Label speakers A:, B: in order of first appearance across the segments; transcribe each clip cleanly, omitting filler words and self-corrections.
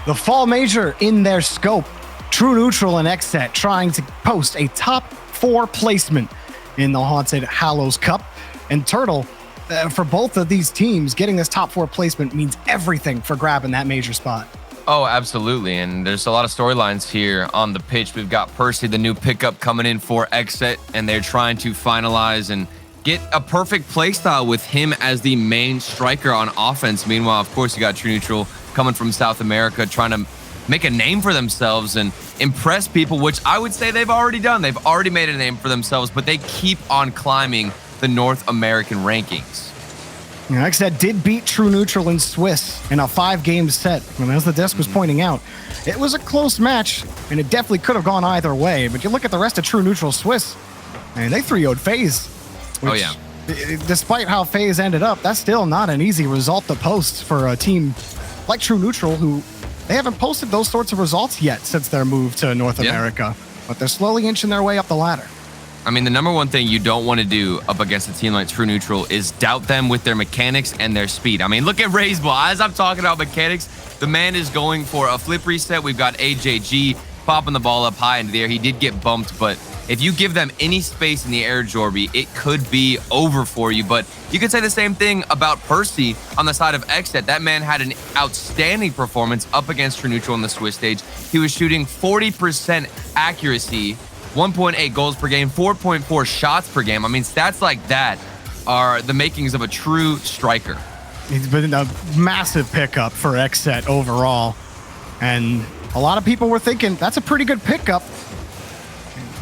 A: The fall major in their scope. True Neutral and XSET trying to post a top 4 placement in the Haunted Hallows Cup. And Turtle, for both of these teams, getting this top 4 placement means everything for grabbing that major spot.
B: Oh, absolutely. And there's a lot of storylines here on the pitch. We've got Percy, the new pickup, coming in for XSET, and they're trying to finalize and get a perfect playstyle with him as the main striker on offense. Meanwhile, of course, you got True Neutral coming from South America, trying to make a name for themselves and impress people, which I would say they've already done. They've already made a name for themselves, but they keep on climbing the North American rankings.
A: Yeah, XSET did beat True Neutral in Swiss in a 5-game set. And as the desk was pointing out, it was a close match, and it definitely could have gone either way. But you look at the rest of True Neutral Swiss, and they 3-0'd FaZe. Which, despite how FaZe ended up, that's still not an easy result to post for a team like True Neutral, who they haven't posted those sorts of results yet since their move to North America. But they're slowly inching their way up the ladder.
B: I mean, the number one thing you don't want to do up against a team like True Neutral is doubt them with their mechanics and their speed. I mean, look at Raiseball. As I'm talking about mechanics, the man is going for a flip reset. We've got AJG popping the ball up high into the air. He did get bumped, but if you give them any space in the air, Jorby, it could be over for you. But you could say the same thing about Percy on the side of XSET. That man had an outstanding performance up against True Neutral on the Swiss stage. He was shooting 40% accuracy, 1.8 goals per game, 4.4 shots per game. I mean, stats like that are the makings of a true striker.
A: He's been a massive pickup for XSET overall. And a lot of people were thinking that's a pretty good pickup.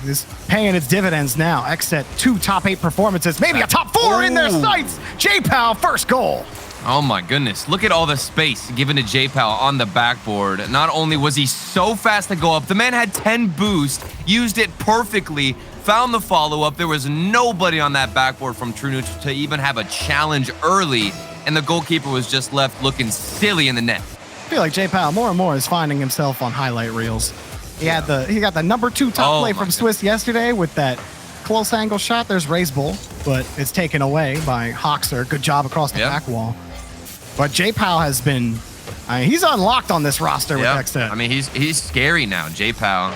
A: Is paying its dividends now. XSET 2 top 8 performances, maybe a top 4 in their sights. J-Pow, first goal.
B: Oh my goodness. Look at all the space given to J-Pow on the backboard. Not only was he so fast to go up, the man had 10 boost, used it perfectly, found the follow-up. There was nobody on that backboard from True Neutral to even have a challenge early, and the goalkeeper was just left looking silly in the net.
A: I feel like J-Pow more and more is finding himself on highlight reels. He got the number 2 top play from Swiss yesterday with that close angle shot. There's Raiseball, but it's taken away by Hoxer. Good job across the back wall. But J-Pow has been, he's unlocked on this roster with XSET.
B: I mean, he's scary now, J-Pow.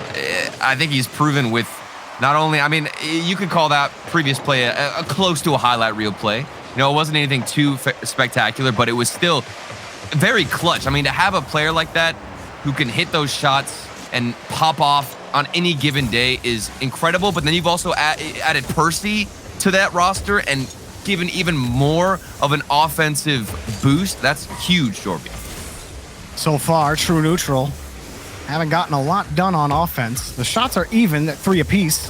B: I think he's proven with not only, I mean, you could call that previous play a close to a highlight reel play. You know, it wasn't anything too spectacular, but it was still very clutch. I mean, to have a player like that who can hit those shots and pop off on any given day is incredible. But then you've also added Percy to that roster and given even more of an offensive boost. That's huge, Jorby.
A: So far, True Neutral haven't gotten a lot done on offense. The shots are even at 3 apiece.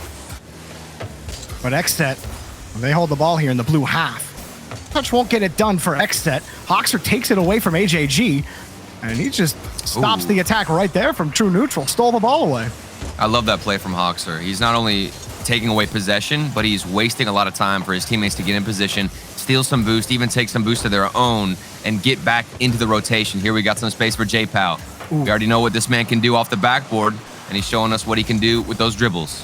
A: But XSET, they hold the ball here in the blue half. Touch won't get it done for XSET. Hoxer takes it away from AJG, and he just stops the attack right there from True Neutral. Stole the ball away.
B: I love that play from Hoxer. He's not only taking away possession, but he's wasting a lot of time for his teammates to get in position, steal some boost, even take some boost of their own, and get back into the rotation. Here we got some space for J-Pow. We already know what this man can do off the backboard, and he's showing us what he can do with those dribbles.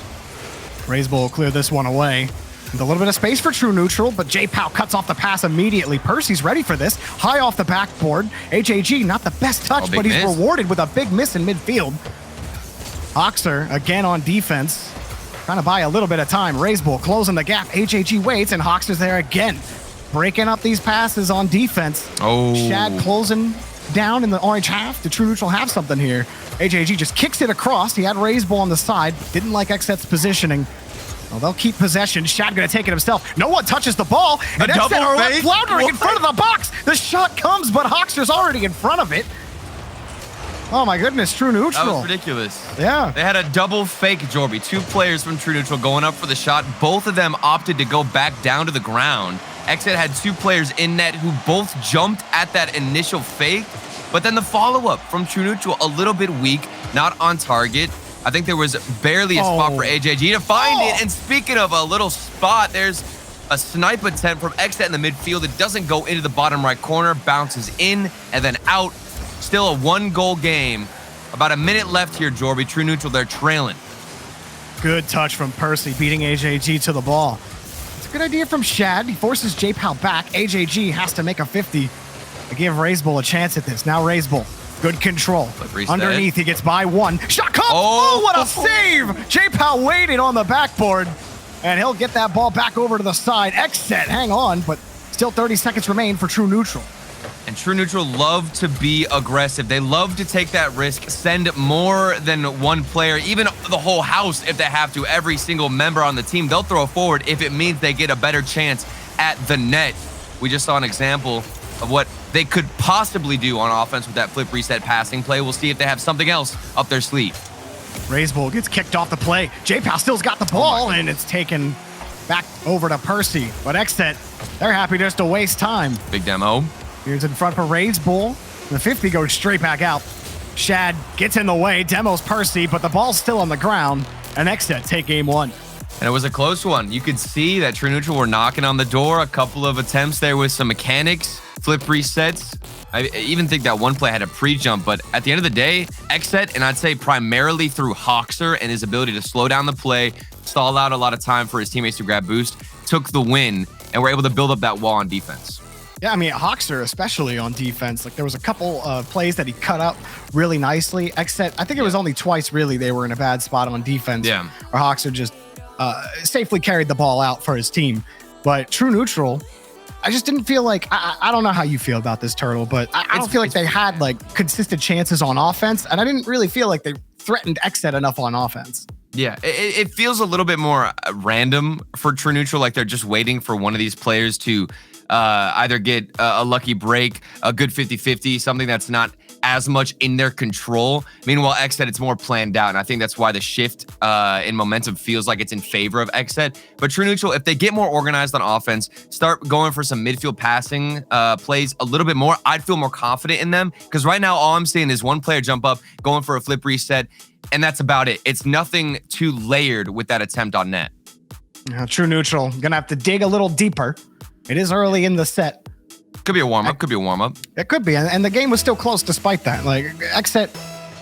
A: Raiseball will clear this one away. With a little bit of space for True Neutral, but J-Pow cuts off the pass immediately. Percy's ready for this. High off the backboard. HAG, not the best touch, but he's rewarded with a big miss in midfield. Hoxer, again on defense, trying to buy a little bit of time. Raiseball closing the gap. HAG waits, and Hoxer's there again. Breaking up these passes on defense. Shad closing down in the orange half. The True Neutral have something here. HAG just kicks it across. He had Raiseball on the side. Didn't like XSET's positioning. Well, they'll keep possession. Shad gonna take it himself. No one touches the ball. And XSET are left floundering in front of the box. The shot comes, but Hoxer's already in front of it. Oh my goodness, True Neutral.
B: That was ridiculous.
A: Yeah.
B: They had a double fake, Jorby. 2 players from True Neutral going up for the shot. Both of them opted to go back down to the ground. XSET had 2 players in net who both jumped at that initial fake, but then the follow-up from True Neutral, a little bit weak, not on target. I think there was barely a spot for AJG to find it. And speaking of a little spot, there's a snipe attempt from XSET in the midfield. It doesn't go into the bottom right corner, bounces in and then out. Still a 1-goal game. About a minute left here, Jorby. True Neutral, they're trailing.
A: Good touch from Percy, beating AJG to the ball. It's a good idea from Shad. He forces J-Pow back. AJG has to make a 50. I give Razebull a chance at this. Now Razebull, good control. Underneath, he gets by one. Shot come! Oh, what a save! J-Pow waited on the backboard, and he'll get that ball back over to the side. XSET, hang on, but still 30 seconds remain for True Neutral.
B: And True Neutral love to be aggressive. They love to take that risk, send more than one player, even the whole house if they have to, every single member on the team. They'll throw forward if it means they get a better chance at the net. We just saw an example of what they could possibly do on offense with that flip reset passing play. We'll see if they have something else up their sleeve.
A: Razebull gets kicked off the play. J-Pow still's got the ball, and it's taken back over to Percy. But XSET, they're happy just to waste time.
B: Big demo.
A: Here's in front for Razebull. The 50 goes straight back out. Shad gets in the way, demos Percy, but the ball's still on the ground, and XSET take game one.
B: And it was a close one. You could see that True Neutral were knocking on the door. A couple of attempts there with some mechanics, flip resets. I even think that one play had a pre-jump, but at the end of the day, XSET, and I'd say primarily through Hoxer and his ability to slow down the play, stall out a lot of time for his teammates to grab boost, took the win, and were able to build up that wall on defense.
A: Yeah, I mean, Hoxer, especially on defense, like there was a couple of plays that he cut up really nicely. XSET, I think it was only twice really they were in a bad spot on defense.
B: Yeah.
A: Or Hoxer just safely carried the ball out for his team. But True Neutral, I just didn't feel like, I don't know how you feel about this, Turtle, but I don't feel like they had like consistent chances on offense, and I didn't really feel like they threatened XSET enough on offense.
B: Yeah, it feels a little bit more random for True Neutral, like they're just waiting for one of these players to either get a lucky break, a good 50-50, something that's not as much in their control. Meanwhile, XSET, it's more planned out, and I think that's why the shift in momentum feels like it's in favor of XSET. But True Neutral, if they get more organized on offense, start going for some midfield passing plays a little bit more, I'd feel more confident in them, because right now all I'm seeing is one player jump up, going for a flip reset, and that's about it. It's nothing too layered with that attempt on net.
A: True Neutral, gonna have to dig a little deeper. It is early in the set.
B: Could be a warm-up, could be a warm-up.
A: It could be, and the game was still close despite that. Like, XSET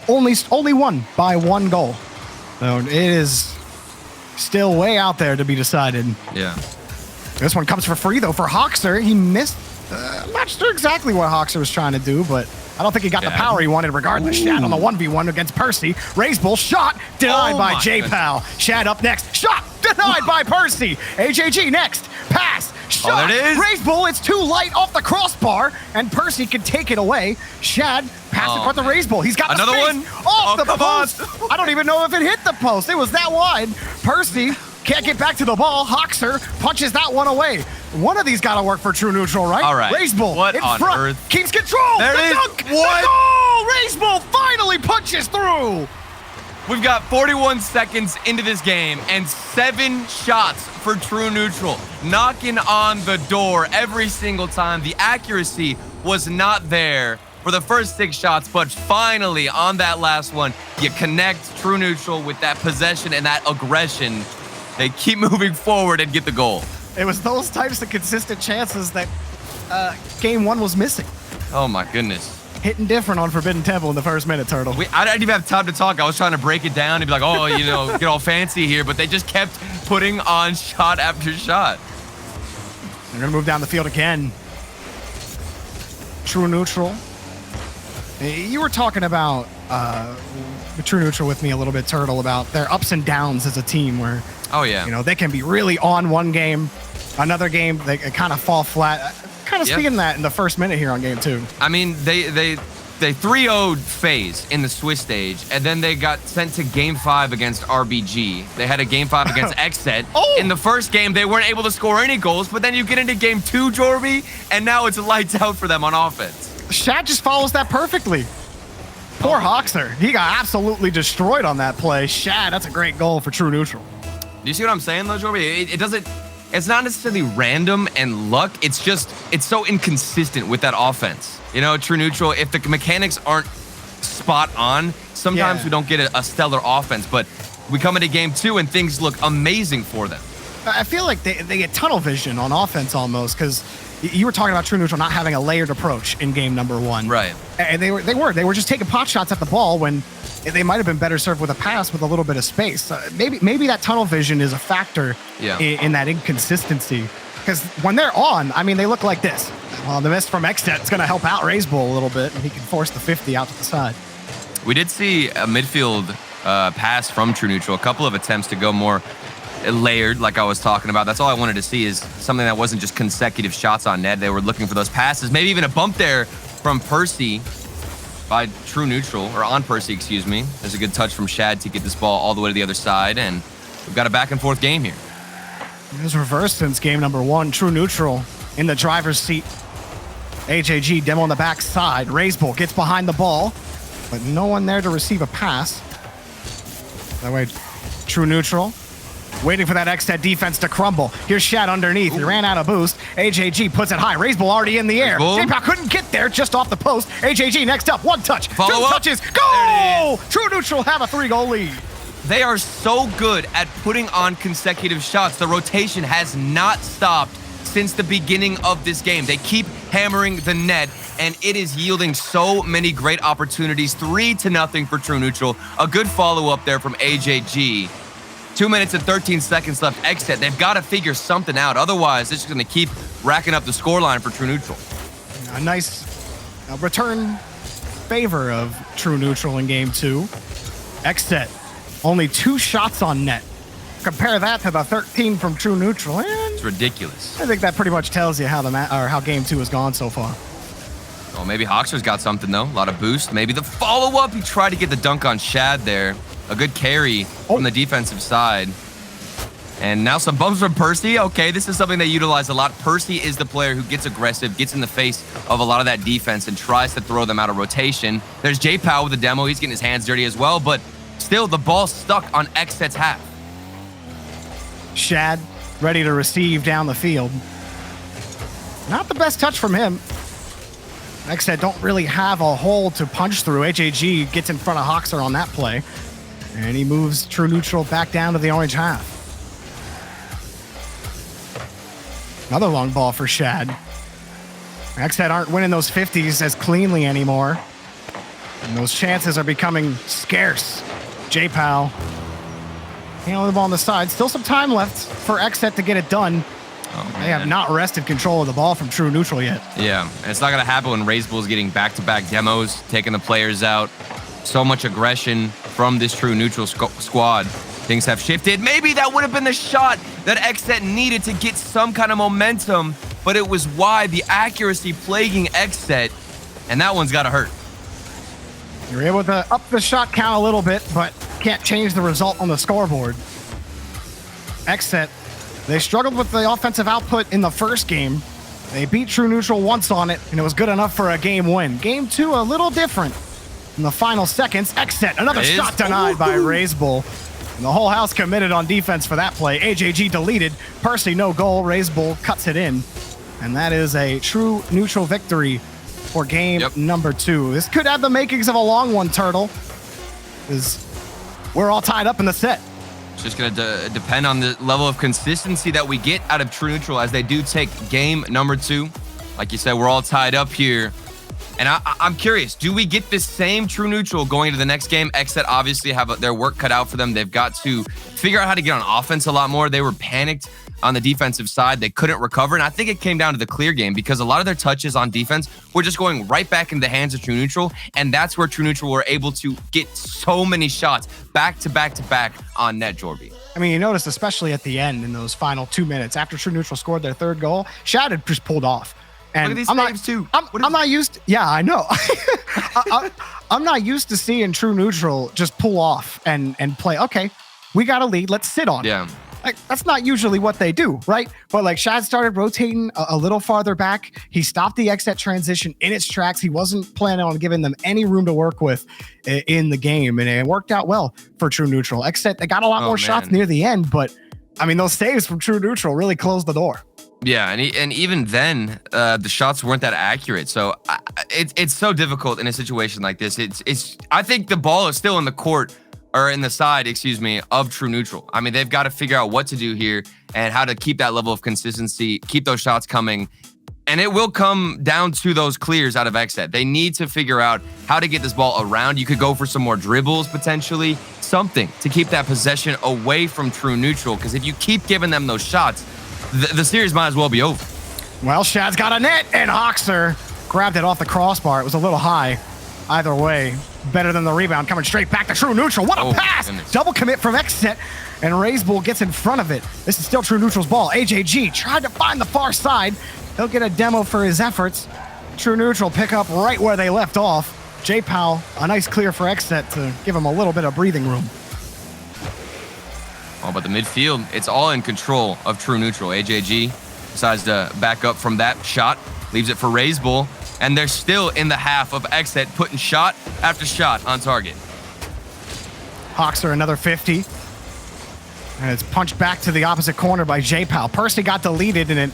A: only won by one goal. So it is still way out there to be decided.
B: Yeah.
A: This one comes for free, though, for Hoxer. He missed. I'm not sure exactly what Hoxer was trying to do, but I don't think he got the power he wanted regardless. Ooh. Shad on the 1v1 against Percy. Razebull shot, denied by J-Pow. Shad up next, shot, denied by Percy. HAG next, pass, shot.
B: Oh, there it is.
A: Razebull, it's too light off the crossbar, and Percy can take it away. Shad passed in front of Razebull. He's got
B: another
A: the
B: one
A: off the post. I don't even know if it hit the post. It was that wide. Percy can't get back to the ball. Hoxer punches that one away. One of these got to work for True Neutral, right?
B: All right.
A: Razebull in front.
B: Earth?
A: Keeps control.
B: There it is.
A: Dunk.
B: What?
A: The goal. Razebull finally punches through.
B: We've got 41 seconds into this game and 7 shots for True Neutral, knocking on the door every single time. The accuracy was not there for the first 6 shots, but finally on that last one, you connect True Neutral with that possession and that aggression. They keep moving forward and get the goal.
A: It was those types of consistent chances that game one was missing.
B: Oh my goodness.
A: Hitting different on Forbidden Temple in the first minute, Turtle.
B: I didn't even have time to talk. I was trying to break it down and be like, oh, you know, get all fancy here, but they just kept putting on shot after shot.
A: They're gonna move down the field again. True Neutral. You were talking about True Neutral with me a little bit, Turtle, about their ups and downs as a team where,
B: oh yeah,
A: you know, they can be really on one game, another game they kind of fall flat. Kind of seeing that in the first minute here on game 2.
B: I mean, they 3-0'd FaZe in the Swiss stage, and then they got sent to game 5 against RBG. They had a game 5 against XSET.
A: Oh!
B: In the first game, they weren't able to score any goals, but then you get into game 2, Jorby, and now it's lights out for them on offense.
A: Shad just follows that perfectly. Poor Hoxer. He got absolutely destroyed on that play. Shad, that's a great goal for True Neutral.
B: Do you see what I'm saying, though, Jorby? It's not necessarily random and luck. It's so inconsistent with that offense. You know, True Neutral, if the mechanics aren't spot on, sometimes we don't get a stellar offense, but we come into game 2 and things look amazing for them.
A: I feel like they get tunnel vision on offense almost, because you were talking about True Neutral not having a layered approach in game number 1.
B: Right.
A: And they were just taking pot shots at the ball when they might have been better served with a pass with a little bit of space. Maybe that tunnel vision is a factor in that inconsistency. Because when they're on, I mean, they look like this. Well, the miss from XSET is going to help out RaiseBull a little bit, and he can force the 50 out to the side.
B: We did see a midfield pass from True Neutral, a couple of attempts to go more layered, like I was talking about. That's all I wanted to see, is something that wasn't just consecutive shots on net. They were looking for those passes, maybe even a bump there from Percy by True Neutral, or on Percy, excuse me. There's a good touch from Shad to get this ball all the way to the other side, and we've got a back and forth game here.
A: It was reversed since game number 1. True Neutral in the driver's seat. HAG demo on the back side. RaiseBull gets behind the ball, but no one there to receive a pass. That way, True Neutral waiting for that XSET defense to crumble. Here's Shad underneath. He ran out of boost. HAG puts it high. RaiseBull already in the air. J-Pow couldn't get there, just off the post. HAG next up. 1 touch.
B: Follow
A: 2
B: up.
A: touches. Go! True Neutral have a 3-goal lead.
B: They are so good at putting on consecutive shots. The rotation has not stopped since the beginning of this game. They keep hammering the net, and it is yielding so many great opportunities. 3-0 for True Neutral. A good follow-up there from HAG. 2 minutes and 13 seconds left. XSET, they've got to figure something out. Otherwise, it's just going to keep racking up the scoreline for True Neutral.
A: A nice return favor of True Neutral in game 2. XSET, only 2 shots on net. Compare that to the 13 from True Neutral, and
B: It's ridiculous.
A: I think that pretty much tells you how how game 2 has gone so far.
B: Oh, maybe Hoxer's got something, though. A lot of boost. Maybe the follow-up. He tried to get the dunk on Shad there. A good carry from the defensive side. And now some bumps from Percy. Okay, this is something they utilize a lot. Percy is the player who gets aggressive, gets in the face of a lot of that defense, and tries to throw them out of rotation. There's J-Pow with the demo. He's getting his hands dirty as well, but still the ball stuck on XSET's half.
A: Shad ready to receive down the field. Not the best touch from him. XSET don't really have a hole to punch through. HAG gets in front of Hoxer on that play, and he moves True Neutral back down to the orange half. Another long ball for Shad. XSET aren't winning those 50s as cleanly anymore, and those chances are becoming scarce. J-Pow handling the ball on the side. Still some time left for XSET to get it done.
B: Oh,
A: they have not wrested control of the ball from True Neutral yet.
B: Yeah, and it's not going to happen when RaiseBull's getting back-to-back demos, taking the players out. So much aggression from this True Neutral squad. Things have shifted. Maybe that would have been the shot that XSET needed to get some kind of momentum, but it was wide. The accuracy plaguing XSET, and that one's got to hurt.
A: You're able to up the shot count a little bit, but can't change the result on the scoreboard. XSET, they struggled with the offensive output in the first game. They beat True Neutral once on it, and it was good enough for a game win. Game 2, a little different. In the final seconds, XSET, another shot denied by RaiseBull. And the whole house committed on defense for that play. HAG deleted. Percy, no goal. RaiseBull cuts it in. And that is a True Neutral victory for game number 2. This could have the makings of a long one, Turtle, because we're all tied up in the set.
B: It's just going to depend on the level of consistency that we get out of True Neutral as they do take game number 2. Like you said, we're all tied up here. And I'm curious, do we get this same True Neutral going into the next game? XSET obviously have their work cut out for them. They've got to figure out how to get on offense a lot more. They were panicked on the defensive side. They couldn't recover. And I think it came down to the clear game because a lot of their touches on defense were just going right back into the hands of True Neutral. And that's where True Neutral were able to get so many shots back to back to back on net, Jorby.
A: I mean, you noticed, especially at the end in those final 2 minutes after True Neutral scored their 3rd goal, Shad had just pulled off. And
B: look at these
A: I'm
B: saves too.
A: I'm not used to, yeah, I know. I'm not used to seeing True Neutral just pull off and play, okay, we got a lead, let's sit on it. Like, that's not usually what they do, right? But like Shad started rotating a little farther back. He stopped the XSET transition in its tracks. He wasn't planning on giving them any room to work with in the game. And it worked out well for True Neutral. XSET, they got a lot more shots near the end, but I mean, those saves from True Neutral really closed the door.
B: Yeah, and even then, the shots weren't that accurate. So it's so difficult in a situation like this. I think the ball is still in the court, or in the side, excuse me, of True Neutral. I mean, they've got to figure out what to do here and how to keep that level of consistency, keep those shots coming. And it will come down to those clears out of XSET. They need to figure out how to get this ball around. You could go for some more dribbles, potentially, something to keep that possession away from True Neutral. Because if you keep giving them those shots, the series might as well be over.
A: Well, Shad's got a net, and Hoxer grabbed it off the crossbar. It was a little high. Either way, better than the rebound coming straight back to True Neutral. What a pass! Double commit from XSET, and RazeBull gets in front of it. This is still True Neutral's ball. AJG tried to find the far side. He'll get a demo for his efforts. True Neutral pick up right where they left off. J-Pal, a nice clear for XSET to give him a little bit of breathing room.
B: Oh, but the midfield, it's all in control of True Neutral. AJG decides to back up from that shot, leaves it for RazeBull, and they're still in the half of XSET, putting shot after shot on target.
A: Hoxer, another 50. And it's punched back to the opposite corner by J-Pal. Percy got deleted, and it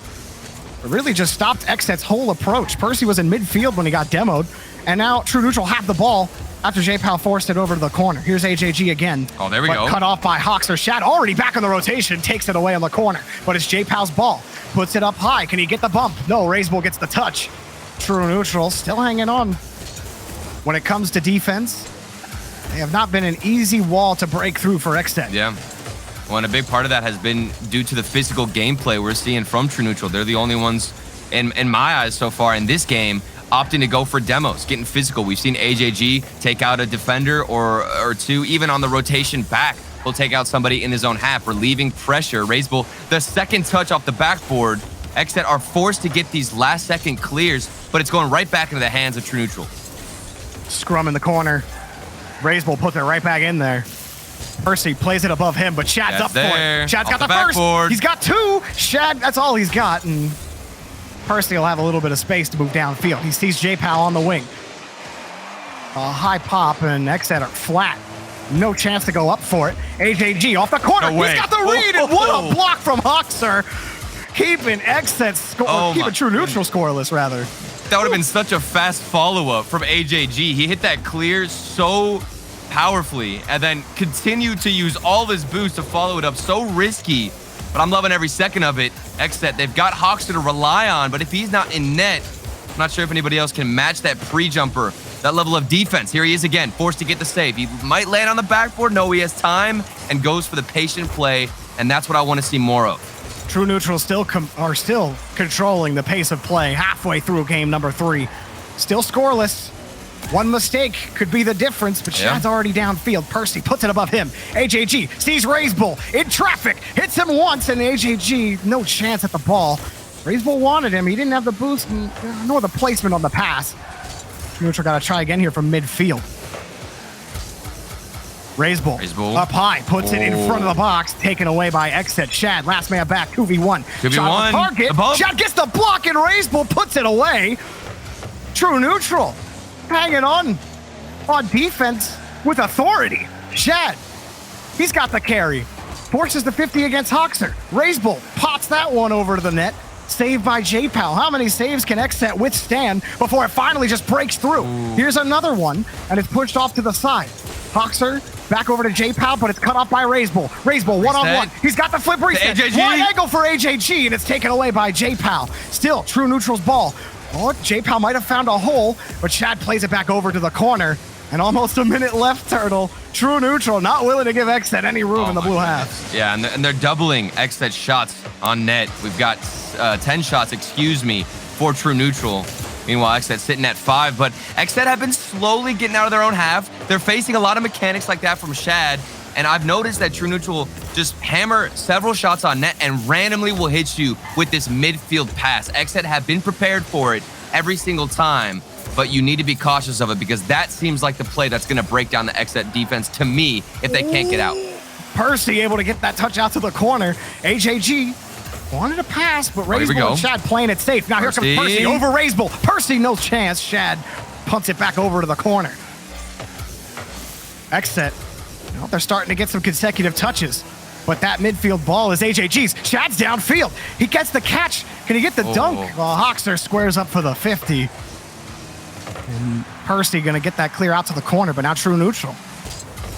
A: really just stopped XSET's whole approach. Percy was in midfield when he got demoed, and now True Neutral have the ball after J-Pal forced it over to the corner. Here's AJG again.
B: Oh, there we go.
A: Cut off by Hoxer. Shad already back in the rotation, takes it away on the corner, but it's J-Pal's ball. Puts it up high. Can he get the bump? No, RazeBull gets the touch. True Neutral still hanging on. When it comes to defense, they have not been an easy wall to break through for XSET.
B: Yeah. Well, and a big part of that has been due to the physical gameplay we're seeing from True Neutral. They're the only ones, in my eyes so far in this game, opting to go for demos, getting physical. We've seen AJG take out a defender or two, even on the rotation back. He'll take out somebody in his own half, relieving pressure. RazeBull, the second touch off the backboard. XSET are forced to get these last-second clears, but it's going right back into the hands of True Neutral.
A: Scrum in the corner. RazeBull puts it right back in there. Percy plays it above him, but Shad's up for it. Shad's got the first. He's got two. Shad, that's all he's got, and Percy will have a little bit of space to move downfield. He sees J-Pal on the wing. A high pop, and XSET are flat. No chance to go up for it. AJG off the corner.
B: No way.
A: He's got the read, and what a block from Hoxer. Keeping XSET keeping True Neutral scoreless, rather.
B: That would have been such a fast follow-up from AJG. He hit that clear so powerfully and then continued to use all his boost to follow it up. So risky, but I'm loving every second of it. XSET, they've got Hoxer to rely on, but if he's not in net, I'm not sure if anybody else can match that pre-jumper, that level of defense. Here he is again, forced to get the save. He might land on the backboard. No, he has time and goes for the patient play, and that's what I want to see more of.
A: True Neutral still controlling the pace of play halfway through game number 3. Still scoreless. One mistake could be the difference, but Shad's already downfield. Percy puts it above him. AJG sees RazeBull in traffic, hits him once, and AJG, no chance at the ball. RazeBull wanted him. He didn't have the boost nor the placement on the pass. True Neutral got to try again here from midfield. RazeBull up high, puts it in front of the box, taken away by XSET. Shad, last man back, 2v1.
B: 2v1.
A: Shot on target. Shad gets the block, and RazeBull puts it away. True Neutral hanging on defense with authority. Shad, he's got the carry. Forces the 50 against Hoxer. RazeBull pots that one over to the net. Saved by J-Pal. How many saves can XSET withstand before it finally just breaks through? Here's another one, and it's pushed off to the side. Hoxer back over to J-Pal, but it's cut off by RazeBull. RazeBull one-on-one. He's got the flip reset. Wide angle for AJG, and it's taken away by J-Pal. Still, True Neutral's ball. Oh, J-Pal might have found a hole, but Shad plays it back over to the corner. And almost a minute left, Turtle. True Neutral not willing to give XSET any room in the blue half.
B: Yeah, and they're doubling XSET shots on net. We've got 10 shots, for True Neutral. Meanwhile, XSET sitting at 5, but XSET have been slowly getting out of their own half. They're facing a lot of mechanics like that from Shad, and I've noticed that True Neutral just hammer several shots on net and randomly will hit you with this midfield pass. XSET have been prepared for it every single time, but you need to be cautious of it because that seems like the play that's going to break down the XSET defense to me if they can't get out.
A: Percy able to get that touch out to the corner. AJG wanted to pass, but RazeBull and Shad playing it safe. Now here comes Percy over RazeBull. Percy, no chance. Shad punts it back over to the corner. XSET, well, they're starting to get some consecutive touches, but that midfield ball is AJG's. Shad's downfield. He gets the catch. Can he get the dunk? Well, Hoxer squares up for the 50. And Percy going to get that clear out to the corner, but now True Neutral.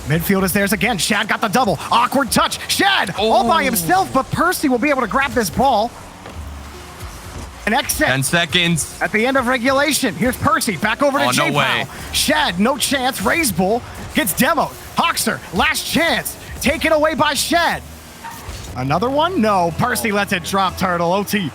A: Midfield is theirs again. Shad got the double. Awkward touch. Shad all by himself, but Percy will be able to grab this ball. And XSET
B: 10 seconds.
A: At the end of regulation. Here's Percy back over to J-Pal.
B: No way.
A: Shad, no chance. RazeBull gets demoed. Hoxer, last chance. Taken away by Shad. Another one? No. Percy lets it drop, Turtle. OT.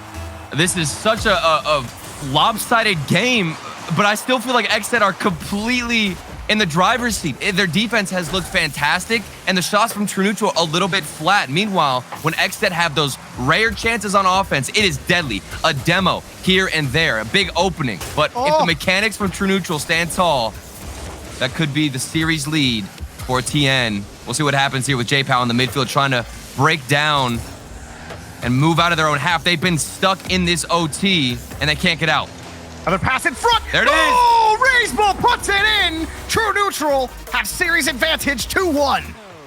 B: This is such a lopsided game, but I still feel like XSET are completely in the driver's seat. Their defense has looked fantastic, and the shots from True Neutral a little bit flat. Meanwhile, when XSET have those rare chances on offense, it is deadly. A demo here and there, a big opening. But if the mechanics from True Neutral stand tall, that could be the series lead for TN. We'll see what happens here with J-Pow in the midfield trying to break down and move out of their own half. They've been stuck in this OT, and they can't get out.
A: Another pass in front.
B: There it is.
A: Oh, Razebull puts it in. True Neutral have series advantage 2-1.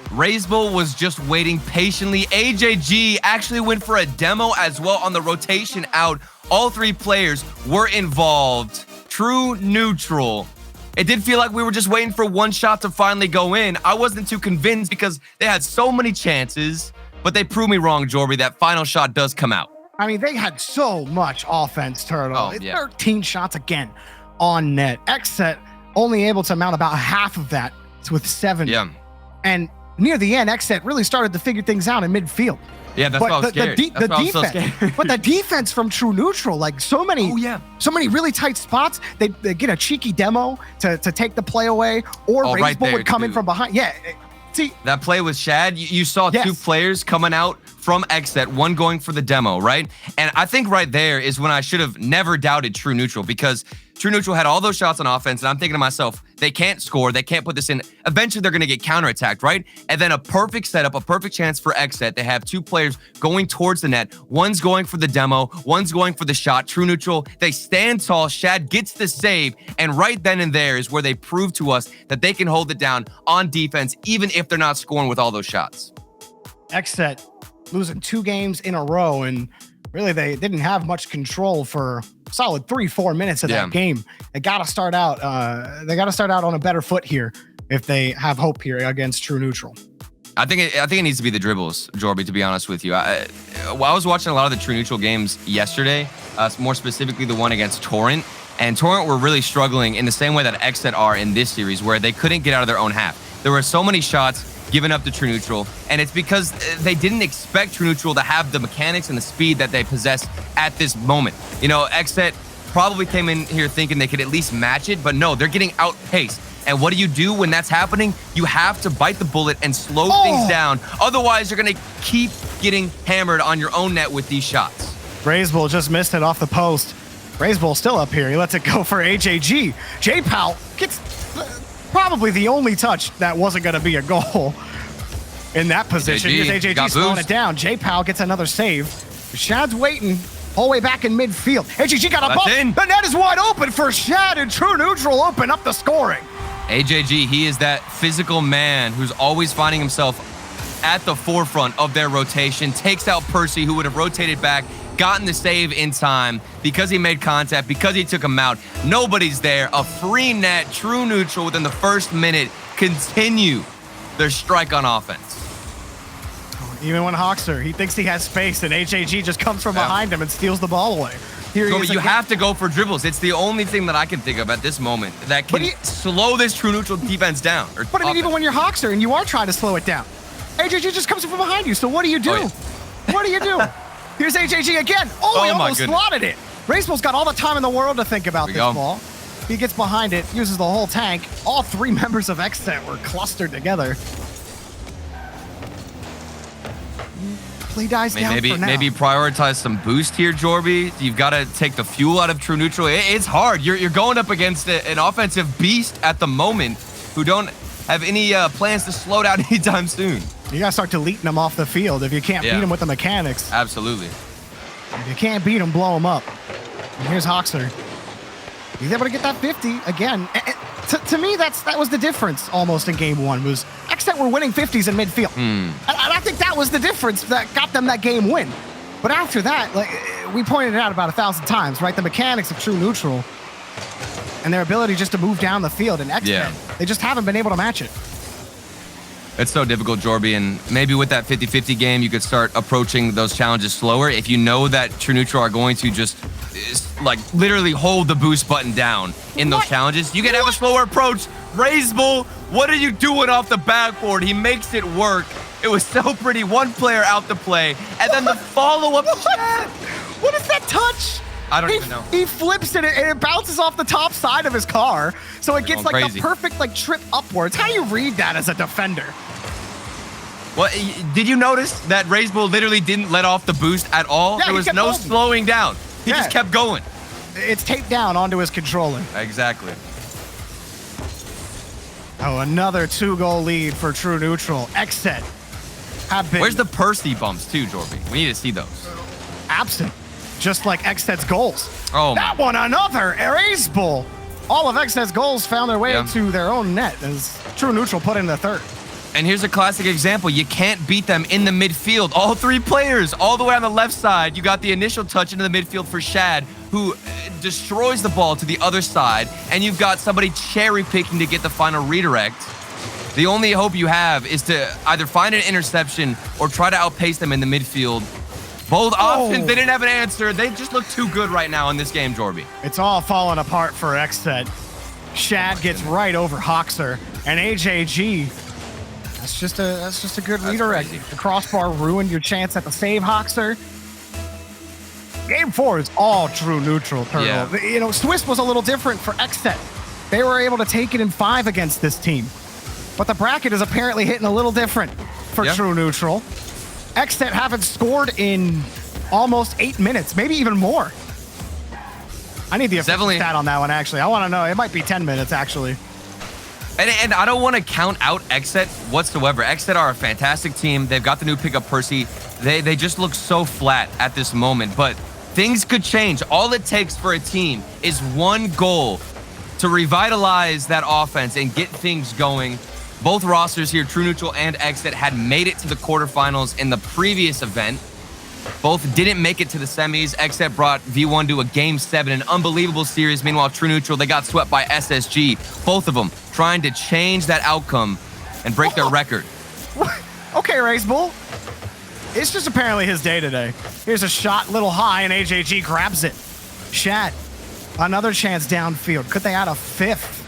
B: Razebull was just waiting patiently. AJG actually went for a demo as well on the rotation out. All three players were involved. True Neutral. It did feel like we were just waiting for one shot to finally go in. I wasn't too convinced because they had so many chances, but they proved me wrong, Jorby. That final shot does come out.
A: I mean, they had so much offense, Turtle.
B: Oh, yeah.
A: 13 shots again on net. XSET only able to mount about half of that with 7.
B: Yeah.
A: And near the end, XSET really started to figure things out in midfield.
B: Yeah, that's why I was scared.
A: The defense, but the defense from True Neutral, like so many really tight spots. They get a cheeky demo to take the play away, or Razebull would come in from behind. Yeah. See,
B: that play with Shad, you saw two players coming out from XSET, one going for the demo, right? And I think right there is when I should have never doubted True Neutral, because True Neutral had all those shots on offense, and I'm thinking to myself, they can't score, they can't put this in. Eventually, they're going to get counterattacked, right? And then a perfect setup, a perfect chance for XSET. They have two players going towards the net. One's going for the demo, one's going for the shot. True Neutral, they stand tall. Shad gets the save, and right then and there is where they prove to us that they can hold it down on defense, even if they're not scoring with all those shots.
A: XSET losing 2 games in a row, and really they didn't have much control for solid 3-4 minutes of that game. They got to start out. They got to start out on a better foot here if they have hope here against True Neutral.
B: I think it needs to be the dribbles, Jorby, to be honest with you. I was watching a lot of the True Neutral games yesterday, more specifically the one against Torrent. And Torrent were really struggling in the same way that XSET are in this series, where they couldn't get out of their own half. There were so many shots given up to True Neutral, and it's because they didn't expect True Neutral to have the mechanics and the speed that they possess at this moment. You know, XSET probably came in here thinking they could at least match it, but no, they're getting outpaced. And what do you do when that's happening? You have to bite the bullet and slow things down. Otherwise, you're going to keep getting hammered on your own net with these shots.
A: Razebull just missed it off the post. Razebull still up here. He lets it go for HAG. J-Pow gets probably the only touch that wasn't going to be a goal in that position. Here's HAG slowing it down. J-Pow gets another save. Shad's waiting. Whole way back in midfield. HAG got a bump. The net is wide open for Shad, and True Neutral open up the scoring.
B: AJG, he is that physical man who's always finding himself at the forefront of their rotation, takes out Percy, who would have rotated back, gotten the save in time because he made contact, because he took him out. Nobody's there. A free net. True Neutral within the first minute continue their strike on offense.
A: Even when Hawkster, he thinks he has space, and HAG just comes from behind him and steals the ball away.
B: You have to go for dribbles. It's the only thing that I can think of at this moment that can slow this True Neutral defense down.
A: But I mean, even when you're Hawkster and you are trying to slow it down, HAG just comes from behind you. So what do you do? What do you do? Here's HAG again. Oh, he almost slotted it. Razebull's got all the time in the world to think about this ball. He gets behind it, uses the whole tank. All 3 members of XSET were clustered together. Play dies down for now.
B: Maybe prioritize some boost here, Jorby. You've got to take the fuel out of True Neutral. It's hard. You're going up against an offensive beast at the moment who don't have any plans to slow down anytime soon.
A: You got to start deleting them off the field if you can't beat them with the mechanics.
B: Absolutely.
A: If you can't beat them, blow them up. And here's Hawkster. He's able to get that 50 again. To me, that was the difference almost in game 1, was XSET were winning 50s in midfield. And I think that was the difference that got them that game win. But after that, like we pointed it out about 1,000 times, right? The mechanics of True Neutral and their ability just to move down the field, and XSET, they just haven't been able to match it.
B: It's so difficult, Jorby, and maybe with that 50-50 game, you could start approaching those challenges slower. If you know that True Neutral are going to just like literally hold the boost button down in those challenges, you can have a slower approach. Razebull, what are you doing off the backboard? He makes it work. It was so pretty. One player out to play, and then the follow-up.
A: What is that touch?
B: I don't even know.
A: He flips it and it bounces off the top side of his car. So it gets like
B: crazy.
A: the perfect like trip upwards. How do you read that as a defender?
B: Well, did you notice that Raze Bull literally didn't let off the boost at all?
A: Yeah,
B: there was no
A: holding.
B: slowing down. He just kept going.
A: It's taped down onto his controller.
B: Exactly.
A: Oh, another 2-goal lead for True Neutral. XSET have been
B: Where's the Percy bumps too, Jorby? We need to see those.
A: absent, just like XSET's goals.
B: Oh,
A: that one, another Raze Bull. All of XSET's goals found their way to their own net as True Neutral put in the third.
B: And here's a classic example. You can't beat them in the midfield. All three players, all the way on the left side. You got the initial touch into the midfield for Shad, who destroys the ball to the other side. And you've got somebody cherry picking to get the final redirect. The only hope you have is to either find an interception or try to outpace them in the midfield. Both options, they didn't have an answer. They just look too good right now in this game, Jorby.
A: It's all falling apart for XSET. Shad gets right over Hoxer, and AJG. That's just a good redirect.
B: Crazy.
A: The crossbar ruined your chance at the save, Hoxer. Game 4 is all True Neutral, Turtle.
B: Yeah.
A: You know, Swiss was a little different for XSET. They were able to take it in 5 against this team. But the bracket is apparently hitting a little different for True Neutral. XSET haven't scored in almost 8 minutes, maybe even more. I need the official stat on that one, actually. I want to know. It might be 10 minutes, actually.
B: And I don't want to count out XSET whatsoever. XSET are a fantastic team. They've got the new pickup Percy. They just look so flat at this moment. But things could change. All it takes for a team is one goal to revitalize that offense and get things going. Both rosters here, True Neutral and XSET, had made it to the quarterfinals in the previous event. Both didn't make it to the semis. XSET brought V1 to a Game 7, an unbelievable series. Meanwhile, True Neutral, they got swept by SSG. Both of them trying to change that outcome and break their record.
A: Okay, Raze Bull. It's just apparently his day today. Here's a shot, little high, and AJG grabs it. Shad, another chance downfield. Could they add a 5th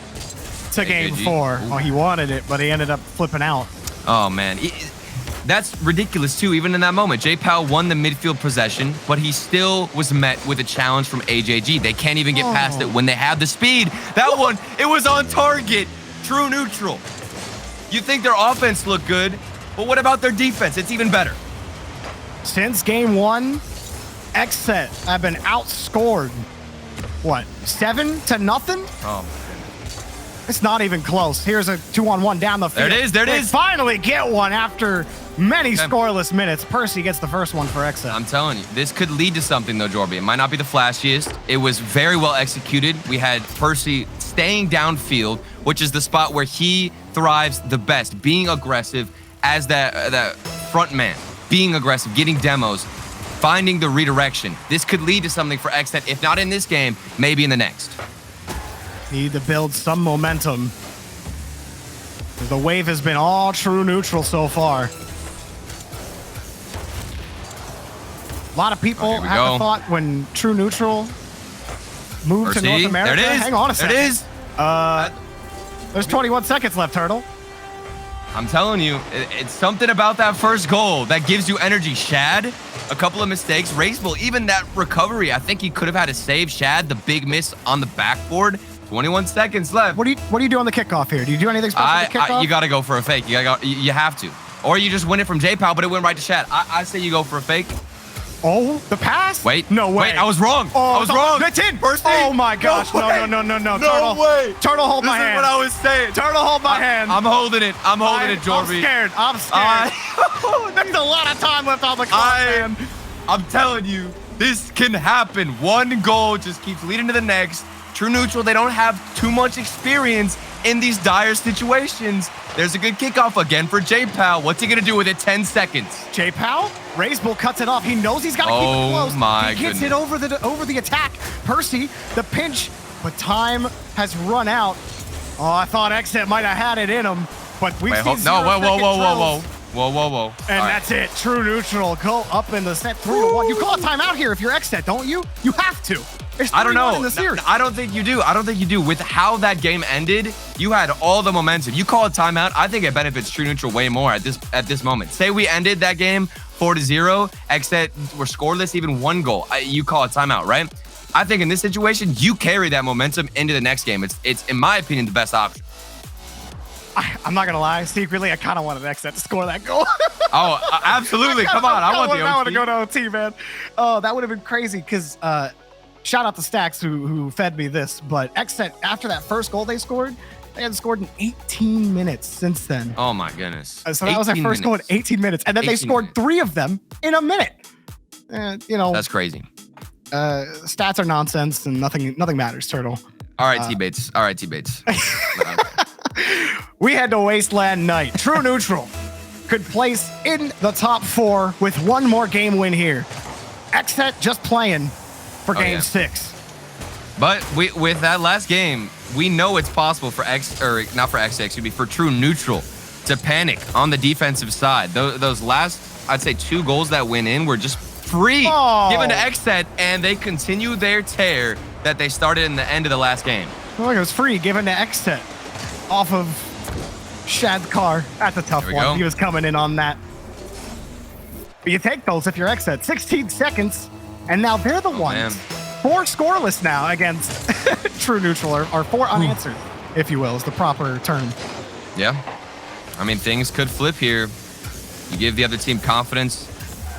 A: to Game 4? Well, he wanted it, but he ended up flipping out.
B: Oh, man. That's ridiculous, too, even in that moment. J-Pow won the midfield possession, but he still was met with a challenge from AJG. They can't even get past it when they have the speed. That one, it was on target. True Neutral. You think their offense looked good, but what about their defense? It's even better.
A: Since Game 1, XSET have been outscored, what, 7-0?
B: Oh,
A: it's not even close. Here's a 2-on-1 down the field.
B: There it is, there it is.
A: Finally get one after many scoreless minutes. Percy gets the first one for XSET.
B: I'm telling you, this could lead to something, though, Jorby. It might not be the flashiest. It was very well executed. We had Percy staying downfield, which is the spot where he thrives the best, being aggressive as that front man, being aggressive, getting demos, finding the redirection. This could lead to something for XSET, if not in this game, maybe in the next.
A: Need to build some momentum. The wave has been all True Neutral so far. A lot of people have thought when True Neutral moved to North America.
B: There it is.
A: Hang on a second.
B: There it is.
A: There's 21 seconds left, Turtle.
B: I'm telling you, it's something about that first goal that gives you energy. Shad, a couple of mistakes. Raze Bull, even that recovery, I think he could have had a save. Shad, the big miss on the backboard. 21 seconds left.
A: What do you do on the kickoff here? Do you do anything special on the kickoff?
B: You got to go for a fake. You have to. Or you just win it from J-Pow, but it went right to Shad. I say you go for a fake.
A: Oh, the pass?
B: Wait.
A: No way.
B: Wait, I was wrong.
A: Oh,
B: I was wrong.
A: That's in.
B: First
A: Oh, my gosh. No.
B: No way.
A: Turtle, hold my hand.
B: This is what I was saying.
A: Turtle, hold my hand.
B: I'm holding it. I'm holding it, Jorby.
A: I'm scared. There's a lot of time left on the clock, man.
B: I'm telling you, this can happen. One goal just keeps leading to the next. True Neutral, they don't have too much experience in these dire situations. There's a good kickoff again for J-Pow. What's he going to do with it? 10 seconds.
A: J-Pow? Raze Bull cuts it off. He knows he's got to keep it close.
B: Oh, my
A: He gets
B: goodness.
A: it over the attack. Percy, the pinch, but time has run out. Oh, I thought XSET might have had it in him, but we've seen
B: whoa. Whoa, whoa, whoa.
A: And that's it. True neutral. Go up in the set 3-1. You call a timeout here if you're XSET, don't you? You have to.
B: I don't know.
A: In the series.
B: I don't think you do. I don't think you do. With how that game ended, you had all the momentum. You call a timeout, I think it benefits True Neutral way more at this moment. Say we ended that game 4-0, XSET were scoreless, even one goal. You call a timeout, right? I think in this situation, you carry that momentum into the next game. It's in my opinion, the best option.
A: I'm not gonna lie. Secretly, I kind of wanted XSET to score that goal.
B: Oh, absolutely! Come on, I want the OT.
A: I want to go to OT, man. Oh, that would have been crazy. Because shout out to Stacks who fed me this. But XSET, after that first goal they scored, they had scored in 18 minutes since then.
B: Oh my goodness!
A: So that was their first goal in 18 minutes, and then they scored 3 of them in a minute. You know,
B: that's crazy.
A: Stats are nonsense, and nothing matters. Turtle.
B: All right, T-Bates. All right, T-Bates.
A: We head to Wasteland Night. True Neutral could place in the top 4 with one more game win here. XSET just playing for game 6.
B: But with that last game, we know it's possible for for True Neutral to panic on the defensive side. Those last, I'd say, 2 goals that went in were just free given to XSET, and they continue their tear that they started in the end of the last game.
A: Look, it was free given to XSET off of Shad's car. That's a tough one.
B: Go.
A: He was coming in on that. But you take those if you're XSET. 16 seconds, and now they're the ones.
B: Man.
A: 4 scoreless now against True Neutral, or 4 unanswered, if you will, is the proper term.
B: Yeah. I mean, things could flip here. You give the other team confidence.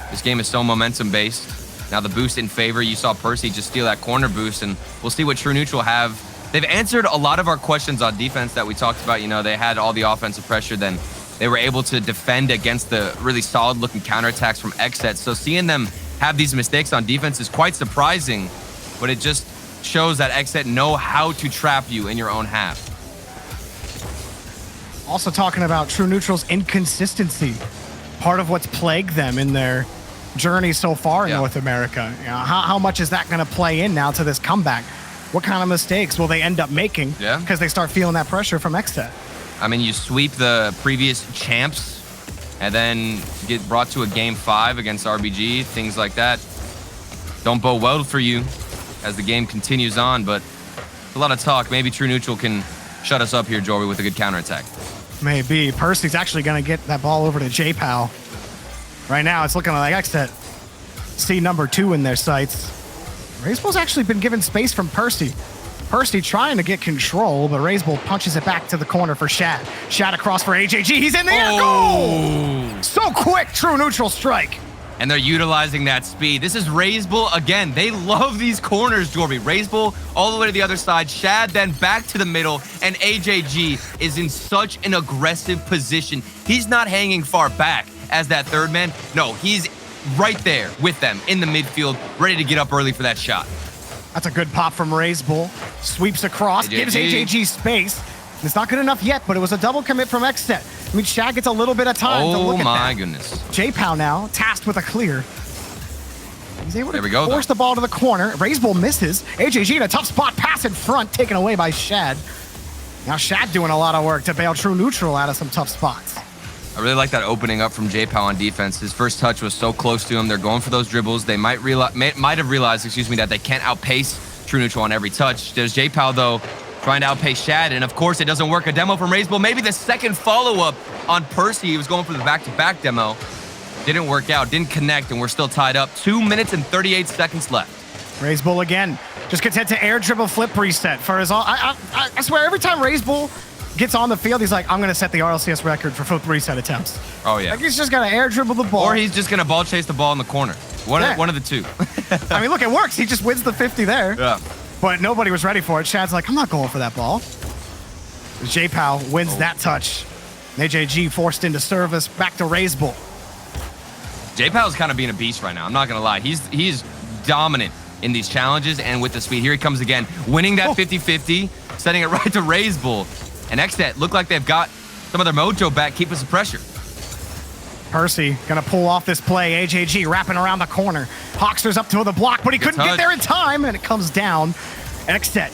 B: This game is so momentum-based. Now the boost in favor. You saw Percy just steal that corner boost, and we'll see what True Neutral have. They've answered a lot of our questions on defense that we talked about. You know, they had all the offensive pressure, then they were able to defend against the really solid-looking counterattacks from XSET. So seeing them have these mistakes on defense is quite surprising, but it just shows that XSET know how to trap you in your own half.
A: Also talking about True Neutral's inconsistency, part of what's plagued them in their journey so far in North America. You know, how much is that going to play in now to this comeback? What kind of mistakes will they end up making?
B: Yeah.
A: Because they start feeling that pressure from XSET.
B: I mean, you sweep the previous champs and then get brought to a game 5 against RBG, things like that. Don't bode well for you as the game continues on, but a lot of talk. Maybe True Neutral can shut us up here, Jory, with a good counterattack.
A: Maybe. Percy's actually going to get that ball over to J-Pow. Right now, it's looking like XSET see number 2 in their sights. Razebull's actually been given space from Percy. Percy trying to get control, but Razebull punches it back to the corner for Shad. Shad across for AJG. He's in the air. Goal! So quick, True Neutral strike.
B: And they're utilizing that speed. This is Razebull again. They love these corners, Jory. Razebull all the way to the other side. Shad then back to the middle, and AJG is in such an aggressive position. He's not hanging far back as that third man. No, he's right there with them in the midfield, ready to get up early for that shot.
A: That's a good pop from Razebull. Sweeps across, gives AJG space. It's not good enough yet, but it was a double commit from XSET. I mean, Shad gets a little bit of time to look at that.
B: Oh my goodness.
A: J-Pow now, tasked with a clear. He's able to force the ball to the corner. Razebull misses. AJG in a tough spot, pass in front, taken away by Shad. Now Shad doing a lot of work to bail True Neutral out of some tough spots.
B: I really like that opening up from J-Pow on defense. His first touch was so close to him. They're going for those dribbles. They might have realized, that they can't outpace True Neutral on every touch. There's J-Pow, though, trying to outpace Shad, and of course it doesn't work. A demo from Razebull. Maybe the second follow-up on Percy. He was going for the back-to-back demo. Didn't work out, didn't connect, and we're still tied up. 2 minutes and 38 seconds left.
A: Razebull again. Just content to air dribble flip reset for his all. I swear, every time Razebull gets on the field, he's like, I'm going to set the RLCS record for flip reset attempts.
B: Oh, yeah.
A: Like, he's just going to air dribble the ball.
B: Or he's just going to ball chase the ball in the corner. One of the two.
A: I mean, look, it works. He just wins the 50 there.
B: Yeah.
A: But nobody was ready for it. Shad's like, I'm not going for that ball. J-Pow wins that touch. AJG forced into service. Back to Razebull.
B: J-Pow's kind of being a beast right now. I'm not going to lie. He's dominant in these challenges and with the speed. Here he comes again, winning that 50-50, setting it right to Razebull. And XSET look like they've got some of their mojo back, keeping some pressure.
A: Percy gonna pull off this play. AJG wrapping around the corner. Hawkster's up to the block, but he couldn't get there in time, and it comes down. XSET.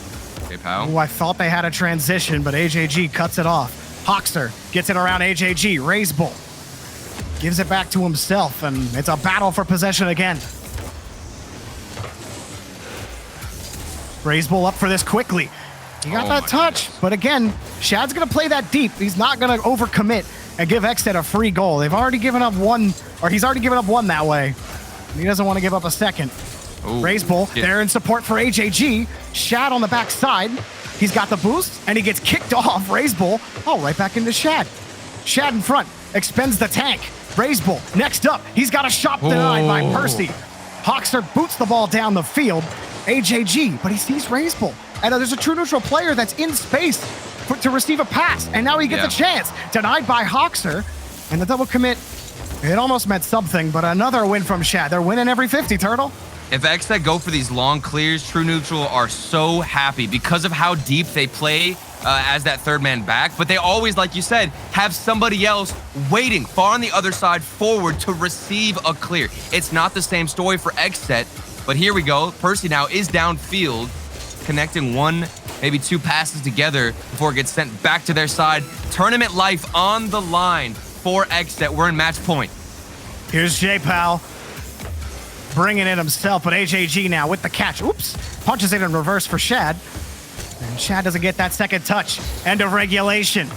A: Oh, I thought they had a transition, but AJG cuts it off. Hawkster gets it around AJG. Razebull. gives it back to himself, and it's a battle for possession again. RazeBull up for this quickly. He got that touch, but again, Shad's gonna play that deep. He's not gonna overcommit and give XSET a free goal. They've already given up one, or he's already given up one that way. He doesn't want to give up a second. RazeBull, they're in support for HAG. Shad on the back side. He's got the boost, and he gets kicked off. RazeBull, right back into Shad. Shad in front, expends the tank. RazeBull, next up, he's got a shot denied by Percy. Hoxer boots the ball down the field. HAG, but he sees RazeBull. And there's a true neutral player that's in space to receive a pass, and now he gets a chance. Denied by Hoxer, and the double commit, it almost meant something, but another win from Shad. They're winning every 50, Turtle.
B: If XSET go for these long clears, True Neutral are so happy because of how deep they play as that third man back, but they always, like you said, have somebody else waiting far on the other side forward to receive a clear. It's not the same story for XSET, but here we go. Percy now is downfield, connecting one, maybe two passes together before it gets sent back to their side. Tournament life on the line for XSET. We're in match point.
A: Here's J-Pal bringing it himself, but HAG now with the catch. Oops, punches it in reverse for Shad. And Shad doesn't get that second touch. End of regulation.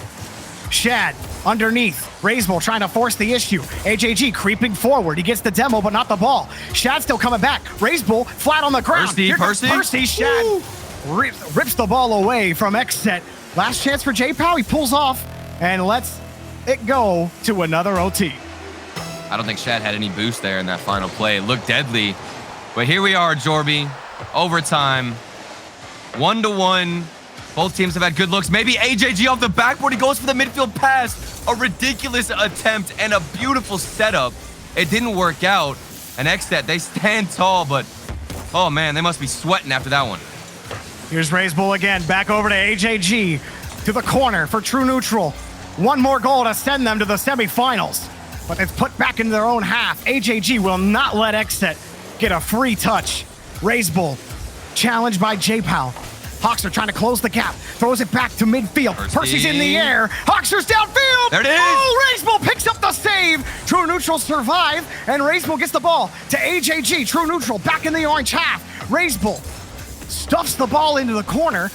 A: Shad underneath. RazeBull trying to force the issue. HAG creeping forward. He gets the demo, but not the ball. Shad still coming back. RazeBull flat on the ground. Percy. Shad rips the ball away from XSET. Last chance for J-Pow. He pulls off and lets it go to another OT.
B: I don't think Shad had any boost there in that final play. It looked deadly. But here we are, Jorby. Overtime. 1-1. Both teams have had good looks. Maybe HAG off the backboard. He goes for the midfield pass. A ridiculous attempt and a beautiful setup. It didn't work out. And XSET, they stand tall, but oh man, they must be sweating after that one.
A: Here's RazeBull again. Back over to HAG. To the corner for True Neutral. One more goal to send them to the semifinals. But it's put back into their own half. HAG will not let XSET get a free touch. RazeBull challenged by J-Pow. Hoxer trying to close the gap. Throws it back to midfield. Percy's in the air. Hoxer's downfield.
B: There it is.
A: Oh, RazeBull picks up the save. True Neutral survive, and RazeBull gets the ball to HAG. True Neutral back in the orange half. RazeBull stuffs the ball into the corner,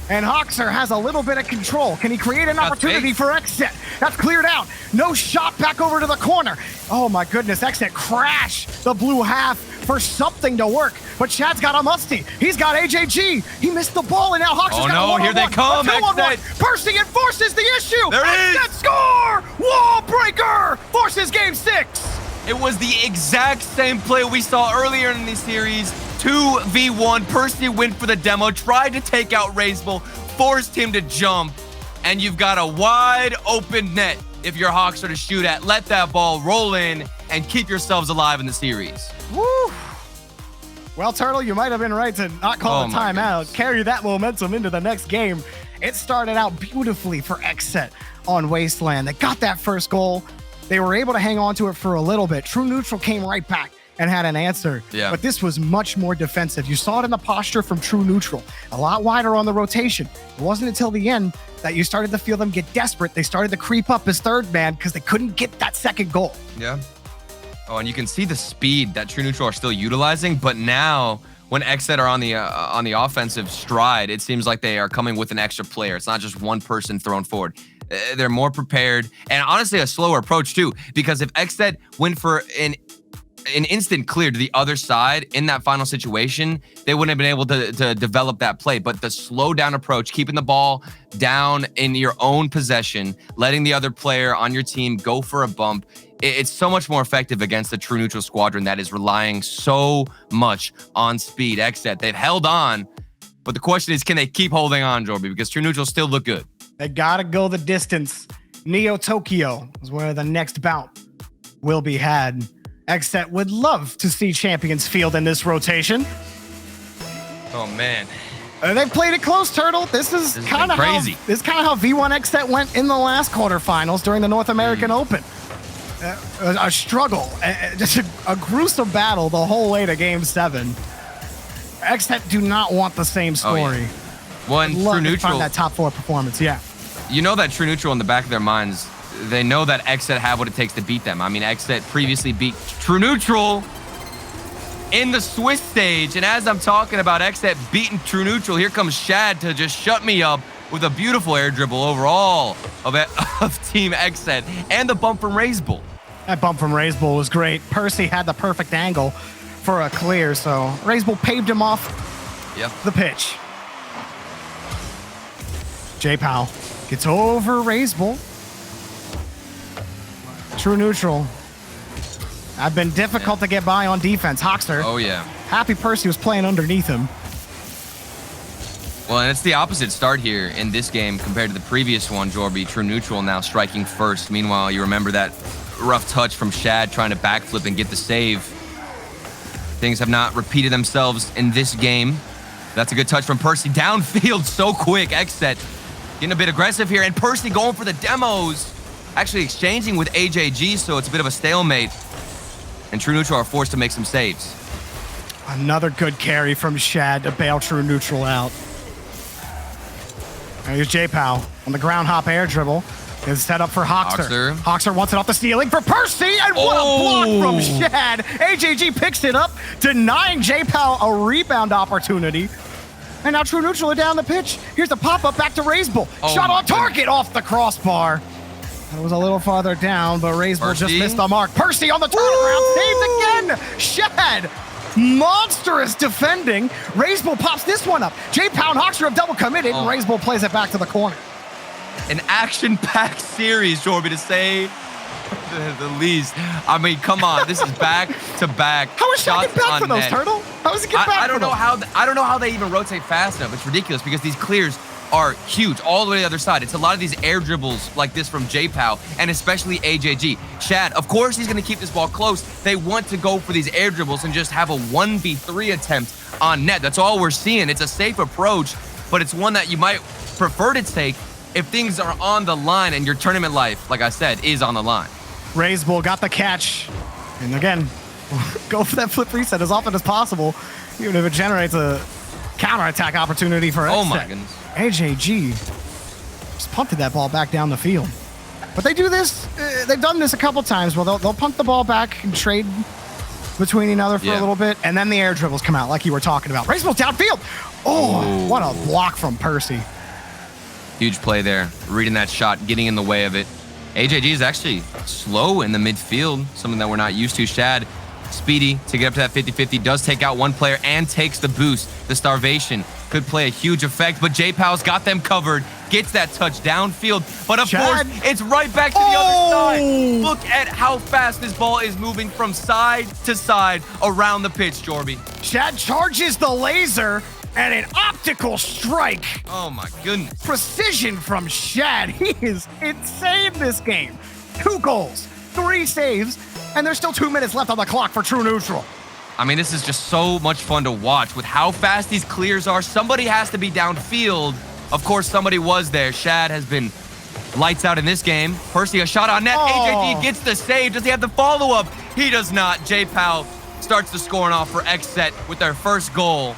A: and Hoxer has a little bit of control. Can he create an opportunity for XSET? That's cleared out. No shot back over to the corner. Oh my goodness, XSET crash the blue half for something to work. But Shad's got a musty. He's got HAG. He missed the ball, and now Hoxer's got a one-on-one.
B: Here they come.
A: Percy enforces the issue.
B: There it is.
A: XSET score! Wall breaker! Forces game 6.
B: It was the exact same play we saw earlier in the series. 2v1. Percy went for the demo, tried to take out RazeBull, forced him to jump, and you've got a wide open net if you're Hoxer to shoot at. Let that ball roll in and keep yourselves alive in the series.
A: Woo! Well, Turtle, you might have been right to not call a timeout. Carry that momentum into the next game. It started out beautifully for XSET on Wasteland. They got that first goal. They were able to hang on to it for a little bit. True Neutral came right back and had an answer.
B: Yeah.
A: But this was much more defensive. You saw it in the posture from True Neutral. A lot wider on the rotation. It wasn't until the end that you started to feel them get desperate. They started to creep up as third man because they couldn't get that second goal.
B: Yeah. Oh, and you can see the speed that True Neutral are still utilizing, but now when XSET are on the offensive stride, it seems like they are coming with an extra player. It's not just one person thrown forward. They're more prepared, and honestly a slower approach too, because if XSET went for an instant clear to the other side in that final situation, they wouldn't have been able to develop that play. But the slow down approach, keeping the ball down in your own possession, letting the other player on your team go for a bump, it's so much more effective against the True Neutral squadron that is relying so much on speed. XSET, they've held on, but the question is, can they keep holding on, Jorby? Because True Neutral still look good.
A: They gotta go the distance. Neo Tokyo is where the next bout will be had. XSET would love to see champions field in this rotation.
B: Oh man.
A: They played it close, Turtle. This is kind of crazy. This is kind of how V1 XSET went in the last quarterfinals during the North American Open. A struggle, just a gruesome battle the whole way to Game 7. XSET do not want the same story.
B: Oh, yeah. Well, and True Neutral,
A: that top 4 performance, yeah.
B: You know that True Neutral in the back of their minds, they know that XSET have what it takes to beat them. I mean, XSET previously beat True Neutral in the Swiss stage. And as I'm talking about XSET beating True Neutral, here comes Shad to just shut me up with a beautiful air dribble overall of Team XSET and the bump from Razebull.
A: That bump from Razebull was great. Percy had the perfect angle for a clear, so Razebull paved him off the pitch. J-Pow gets over Razebull. True Neutral. I've been difficult to get by on defense. Hoxter.
B: Oh, yeah.
A: Happy Percy was playing underneath him.
B: Well, and it's the opposite start here in this game compared to the previous one, Jorby. True Neutral now striking first. Meanwhile, you remember that rough touch from Shad trying to backflip and get the save. Things have not repeated themselves in this game. That's a good touch from Percy. Downfield so quick. XSET getting a bit aggressive here. And Percy going for the demos. Actually exchanging with AJG, so it's a bit of a stalemate. And True Neutral are forced to make some saves.
A: Another good carry from Shad to bail True Neutral out. And here's J-Pow on the ground hop air dribble. Is set up for Hoxter. Hoxter wants it off the stealing for Percy, and what a block from Shad. AJG picks it up, denying J-Pow a rebound opportunity. And now True Neutral are down the pitch. Here's the pop-up back to Razebull. Shot on target off the crossbar. It was a little farther down, but Razebull just missed the mark. Percy on the turnaround, saved again. Shad, monstrous defending. Razebull pops this one up. J-Pow and Hoxter have double committed, and Razebull plays it back to the corner.
B: An action-packed series, Jorby, to say the least. I mean, come on, this is back-to-back.
A: How is Shad getting back for those, Turtle? How is he getting back?
B: I don't know how they even rotate fast enough. It's ridiculous because these clears are huge all the way to the other side. It's a lot of these air dribbles like this from J-Pow and especially AJG. Shad, of course, he's going to keep this ball close. They want to go for these air dribbles and just have a 1v3 attempt on net. That's all we're seeing. It's a safe approach, but it's one that you might prefer to take if things are on the line and your tournament life, like I said, is on the line.
A: Razebull got the catch. And again, go for that flip reset as often as possible, even if it generates a counterattack opportunity for XSET.
B: Oh my goodness.
A: AJG just punted that ball back down the field. But they do this, they've done this a couple times. Well, they'll punt the ball back and trade between each other for a little bit, and then the air dribbles come out like you were talking about. Razebull downfield. Oh, what a block from Percy.
B: Huge play there, reading that shot, getting in the way of it. AJG is actually slow in the midfield, something that we're not used to. Shad, speedy to get up to that 50-50, does take out one player and takes the boost. The starvation could play a huge effect, but J-Pow's got them covered, gets that touch downfield, but of course, it's right back to the other side. Look at how fast this ball is moving from side to side around the pitch, Jorby.
A: Shad charges the laser, and an optical strike.
B: Oh my goodness.
A: Precision from Shad. He is insane this game. 2 goals, 3 saves, and there's still 2 minutes left on the clock for True Neutral.
B: I mean, this is just so much fun to watch with how fast these clears are. Somebody has to be downfield. Of course, somebody was there. Shad has been lights out in this game. Percy, a shot on net. AJG gets the save. Does he have the follow-up? He does not. J-Pow starts the scoring off for XSET with their first goal.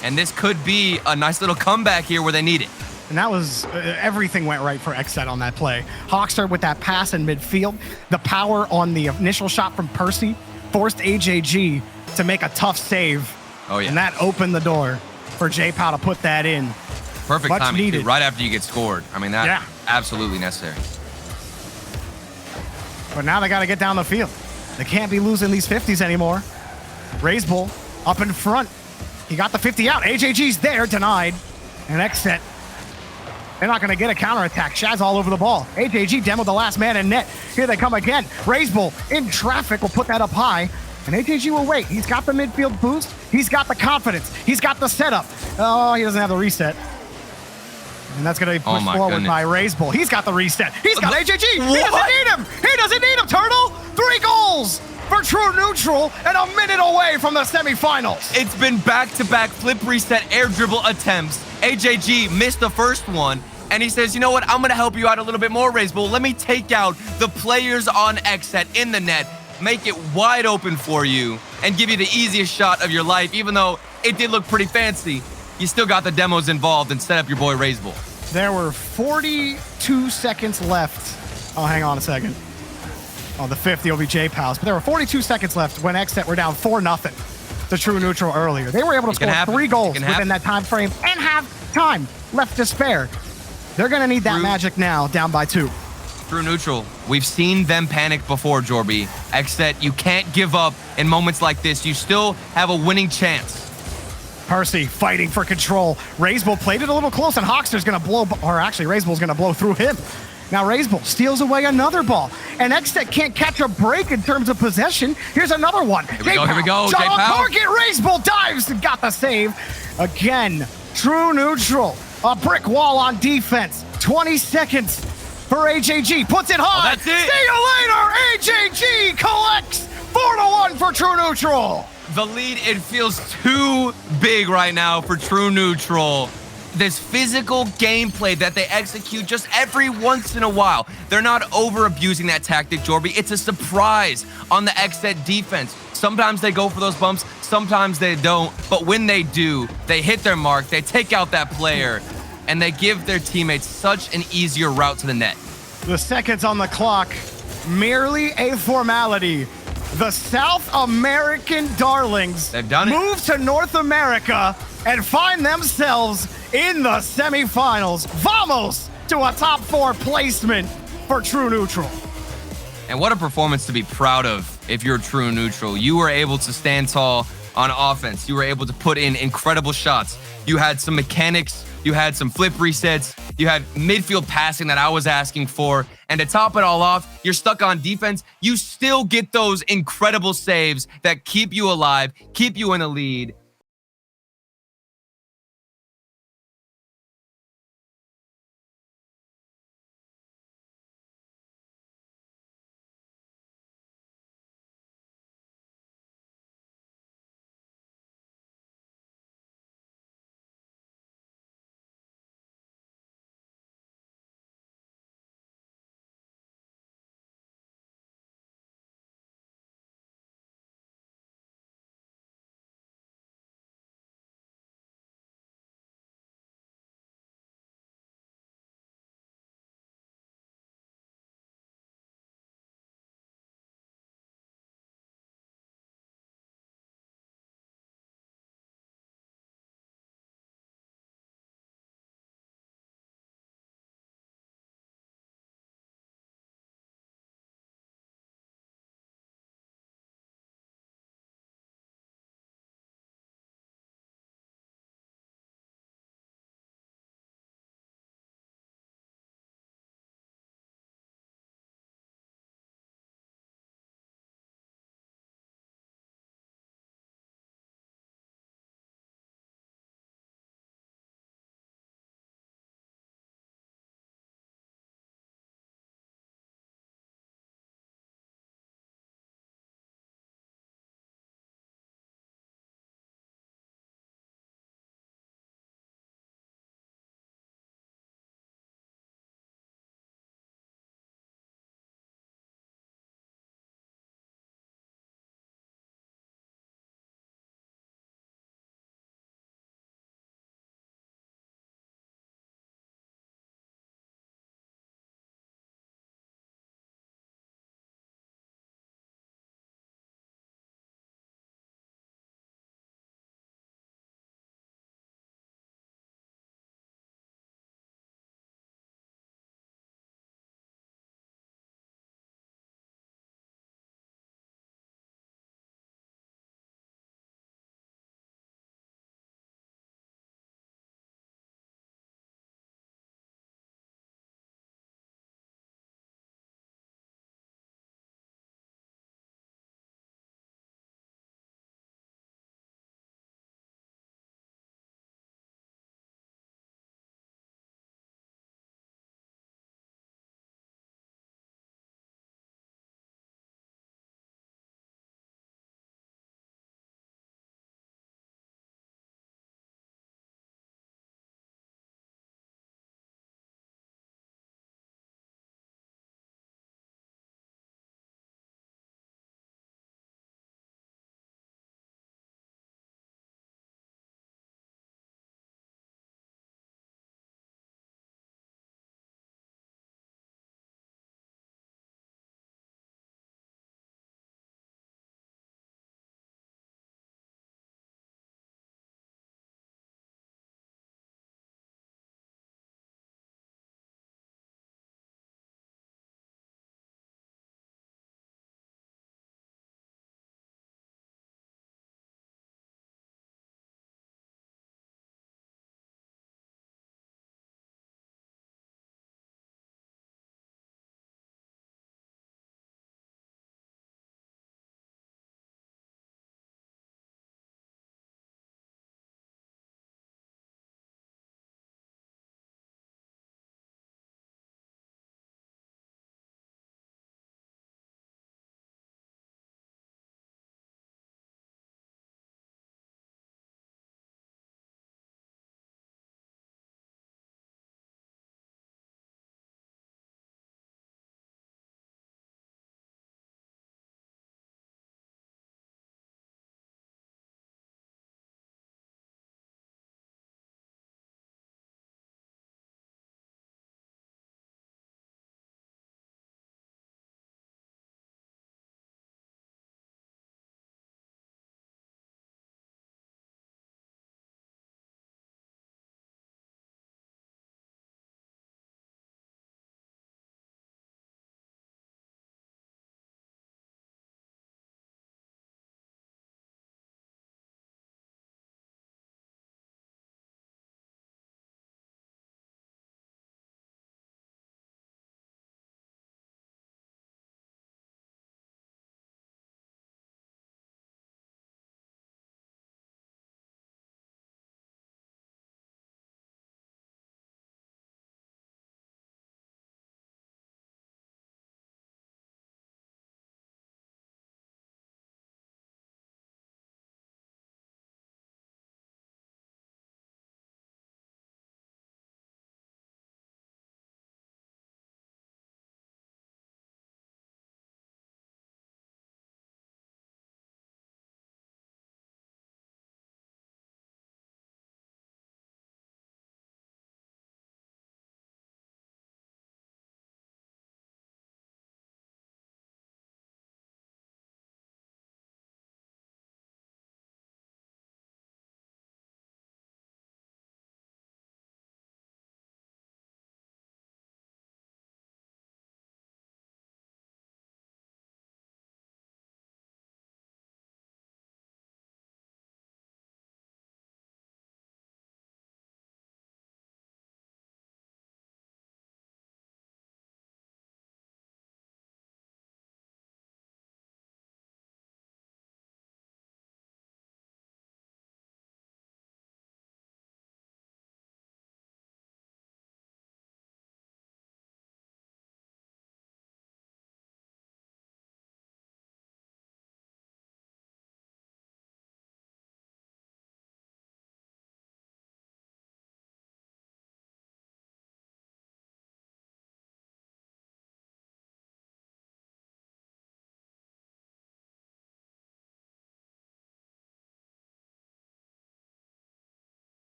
B: And this could be a nice little comeback here where they need it.
A: And that was, everything went right for XSET on that play. Hoxter with that pass in midfield. The power on the initial shot from Percy forced AJG to make a tough save.
B: Oh, yeah.
A: And that opened the door for J-Pow to put that in.
B: Perfect
A: Much
B: timing,
A: needed.
B: right after you get scored. I mean, that's absolutely necessary.
A: But now they got to get down the field. They can't be losing these 50s anymore. Razebull up in front. He got the 50 out. AJG's there, denied. And XSET, they're not going to get a counterattack. Shad's all over the ball. AJG demoed the last man in net. Here they come again. Razebull in traffic will put that up high. And AJG will wait. He's got the midfield boost. He's got the confidence. He's got the setup. Oh, he doesn't have the reset. And that's going to be pushed forward by Razebull. He's got the reset. He's got AJG. He doesn't need him. He doesn't need him, Turtle. 3 goals for True Neutral and a minute away from the semifinals.
B: It's been back-to-back flip reset air dribble attempts. AJG missed the first one, and he says, you know what, I'm going to help you out a little bit more, Razebull. Let me take out the players on XSET in the net, make it wide open for you, and give you the easiest shot of your life. Even though it did look pretty fancy, you still got the demos involved and set up your boy Razebull.
A: There were 42 seconds left Oh, hang on a second. Oh, the 50 will be J-Pals. But there were 42 seconds left when XSET were down 4-0 to True Neutral earlier. They were able to score 3 goals within that time frame and have time left to spare. They're going to need that magic now, down by 2.
B: True Neutral, we've seen them panic before, Jorby. XSET, you can't give up in moments like this. You still have a winning chance.
A: Percy fighting for control. Razebull played it a little close, and Hawkster's going to blow, or actually Razebull's going to blow through him. Now Razebull steals away another ball, and XSET can't catch a break in terms of possession. Here's another one.
B: Here we go.
A: Shot on target. Razebull dives and got the save. Again, True Neutral. A brick wall on defense. 20 seconds for HAG. Puts it high.
B: Oh, that's it.
A: See you later. HAG collects 4-1 for True Neutral.
B: The lead, it feels too big right now for True Neutral. This physical gameplay that they execute just every once in a while. They're not over-abusing that tactic, Jorby. It's a surprise on the XSET defense. Sometimes they go for those bumps, sometimes they don't. But when they do, they hit their mark, they take out that player, and they give their teammates such an easier route to the net.
A: The seconds on the clock, merely a formality. The South American Darlings
B: They've done it.
A: Move to North America and find themselves in the semifinals. Vamos to a top 4 placement for True Neutral.
B: And what a performance to be proud of if you're True Neutral. You were able to stand tall on offense. You were able to put in incredible shots. You had some mechanics. You had some flip resets. You had midfield passing that I was asking for. And to top it all off, you're stuck on defense. You still get those incredible saves that keep you alive, keep you in the lead.